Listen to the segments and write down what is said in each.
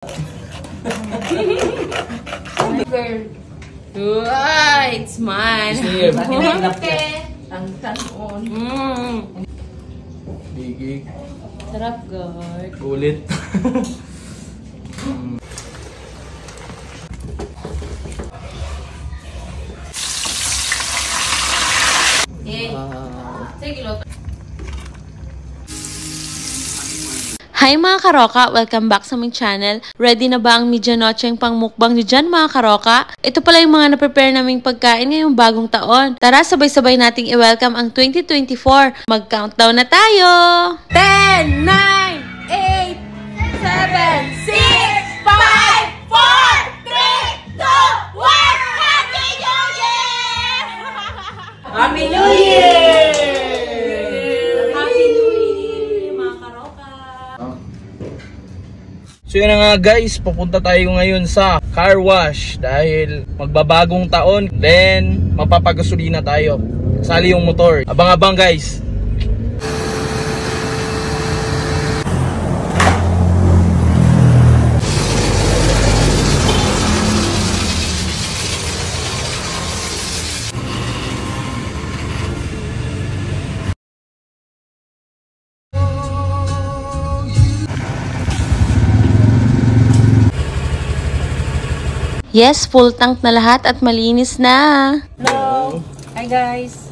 It's mine. Ang tanon. Bigig. Sarap, guard. Ulit. Sige, loto. Hi mga karoka! Welcome back sa aming channel. Ready na ba ang medianocheng pangmukbang nyo dyan mga karoka? Ito pala yung mga na-prepare naming pagkain ngayong bagong taon. Tara, sabay-sabay nating i-welcome ang 2024. Mag-countdown na tayo! 10, 9, 8, 7, 6, 5, 4, 3, 2, 1! Happy New Year! Happy New Year! So yun na nga guys, papunta tayo ngayon sa car wash dahil magbabagong taon, then magpapagasolina tayo. Sali yung motor. Abang-abang guys. Yes, full tank na lahat at malinis na. Hello! Hi guys!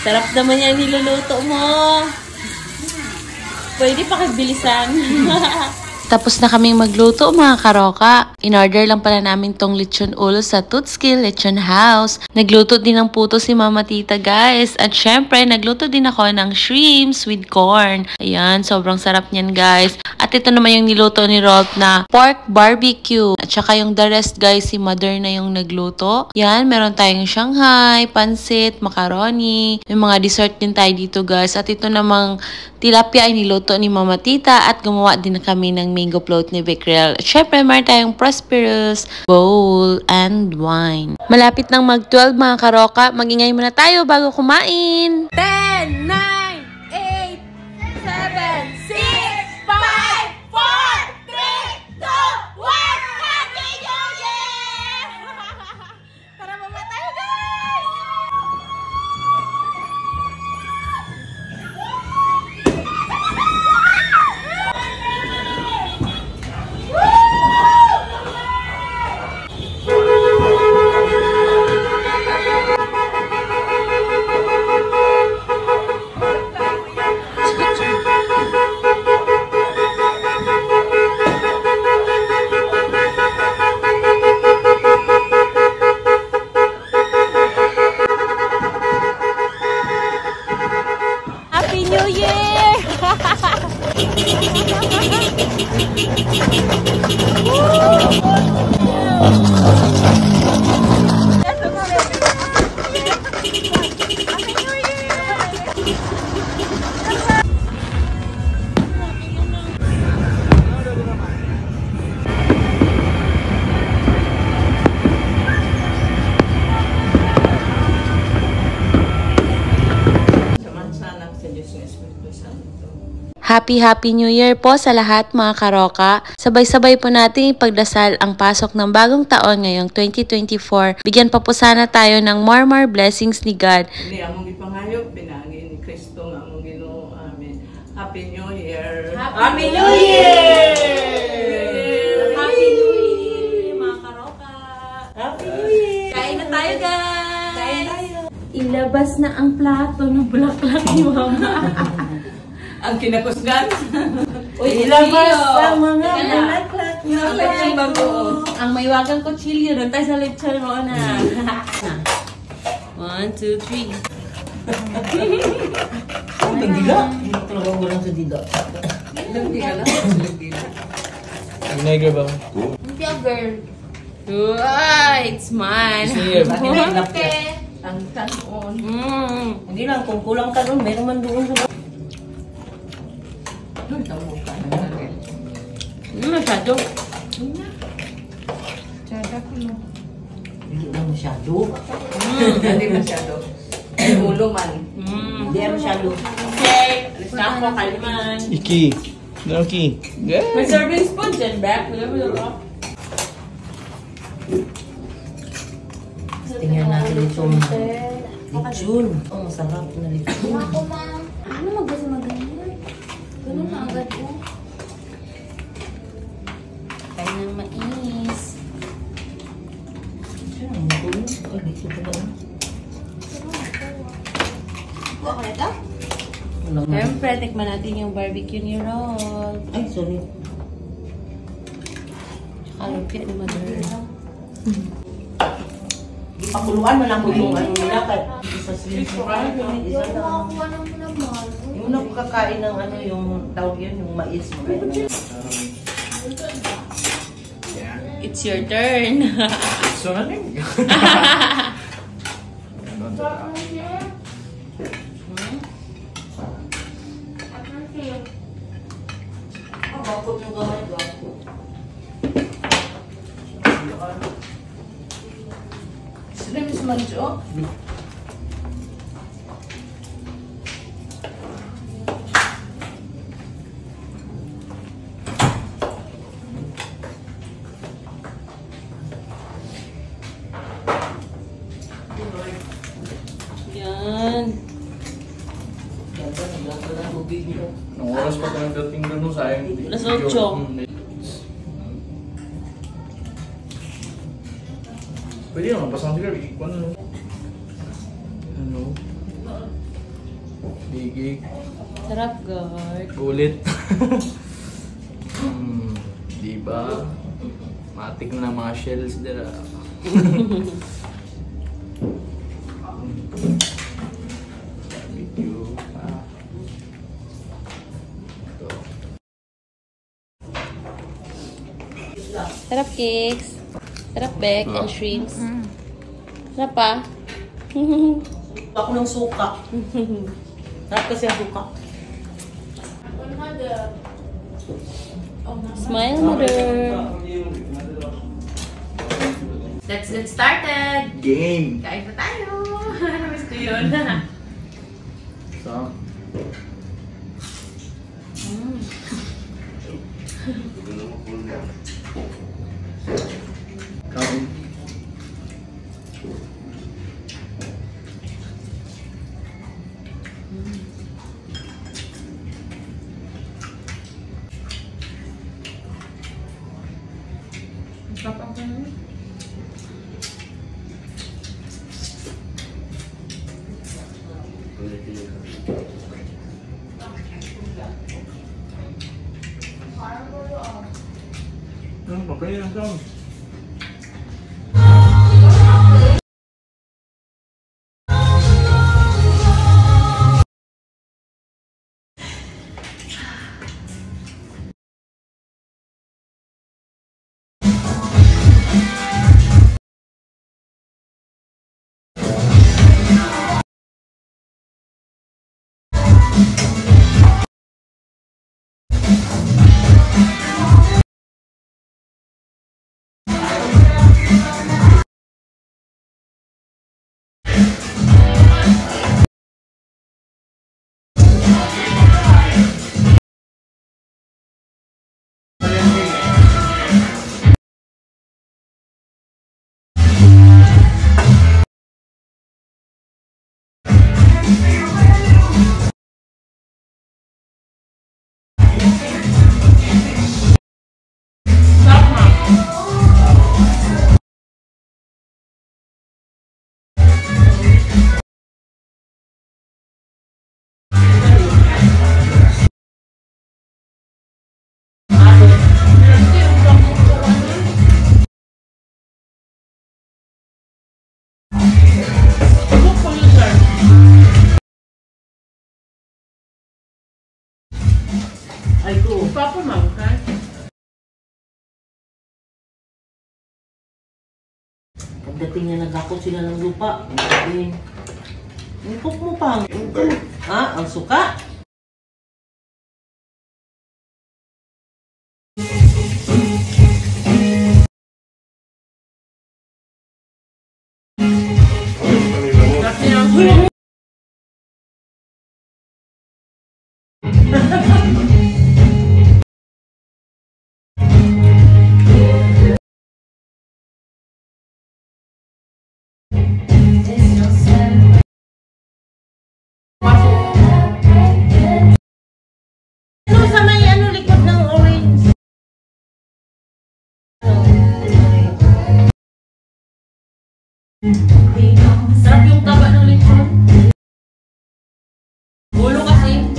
Sarap naman yan niluluto mo. Pwede pa kagbilisan. Tapos na kaming magluto mga karoka. In-order lang pala namin tong lechon ulo sa Tootskill Lechon House. Nagluto din ng puto si Mama Tita guys. At syempre, nagluto din ako ng shrimps with corn. Ayan, sobrang sarap niyan guys. At ito naman yung niluto ni Rolf na pork barbecue. At saka yung the rest guys, si Mother na yung nagluto. Yan, meron tayong Shanghai, pansit, macaroni. May mga dessert din tayo dito guys. At ito namang tilapia ay niluto ni Mama Tita. At gumawa din na kami ng mango float ni Vickrell. At syempre, meron tayong prosperous bowl and wine. Malapit nang mag-12 mga karoka. Mag-ingay muna tayo bago kumain. 10, 9, 8, 7, 6, 5, 4, 3, 2, 1. Happy New Year! Para mama tayo guys! Happy New Year po sa lahat mga karoka. Sabay-sabay po natin ipagdasal ang pasok ng bagong taon ngayong 2024. Bigyan pa po sana tayo ng more blessings ni God. Hindi among gipangayo pinagi ni Kristo nga among Ginoo. Amen. Happy New Year. Happy New Year! Happy New Year, mga karoka! Happy New Year. Kain na tayo, guys! Kain tayo. Ilabas na ang plato ng bulaklak ni Mama. Ang kinakusgan. Uy, Ilabas kutsilyo. ang mga Teka na. bulaklak na Ang lechon bagoong. Ang may wagang kutsilyo, doon tayo sa lechon mo na. 1, 2, 3. Ang dila. Hindi talaga walang sa dila. Vinegar ba? Hindi ako, girl. It's mine. Ang kanon. Hindi lang, kung kulang ka doon, meron man doon sa... Masyado. Hindi lang masyado. Hindi masyado. Ulo man. Hindi masyado. Okay. Alis na ako, kaliman. Iki. Iki. Yeah. May serving spoon dyan, back. Tingnan natin itong lechon. Oh, masarap na lechon. Ako, ma'am. Ano magbasa maganyan? Ganun na agad ko. Kain ng mais. Ang gulo. Ay, lechon pa ba? Buka ko na ito? Wala nga. Siyempre, tikman natin yung barbecue ni Rod. Ay, sorry. Tsaka lumpia ni Mother. Pakuluan mo lang kung yung ano nila. Isa sila. Isa Yung lang. makakuha ng naman. Yung una ko kakain ng ano, yung tawag yun, yung mais. It's your turn. So, ano yun? Ah, bakot yung gamay ko. Sila Miss Manjo. Yan. Ganda, naglato ng tubig niyo. Nung oras pa tayo dating ganun, sayang. Alas 8. Pwede naman, pasang siguro. Ano? Ano? Bigig. Sarap, guard. Ulit. Diba? Matik na mga shells dira. Barbecue. Ito. Sarap cakes. Sarap bek and shrimps. Sarap pa. Ako ng suka. Sarap kasi ang suka. Smile, Mother. Let's get started. Game! Kain pa tayo. Miss ko yun. So, kain. Ano pa? Pwede lang Papa Mangka. Pagdating na nagakot sila ng lupa, sabihin, "Ipok mo pa. Ha? Ang suka?" Kasi ang Ano sa may likod ng orange? sarap yung taba ng lechon. Ulo kasi.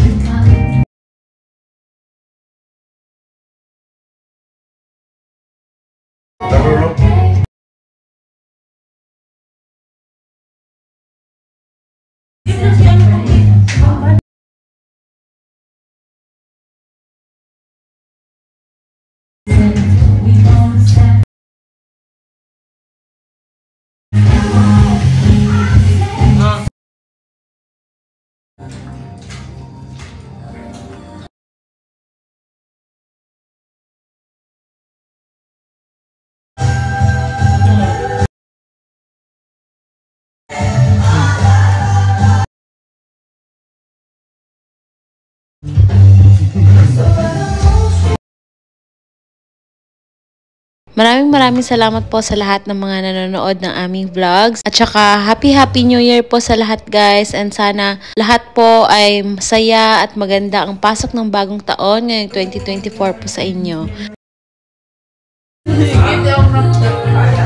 Maraming salamat po sa lahat ng mga nanonood ng aming vlogs. At saka happy New Year po sa lahat guys. And sana lahat po ay masaya at maganda ang pasok ng bagong taon ngayong 2024 po sa inyo. Sige,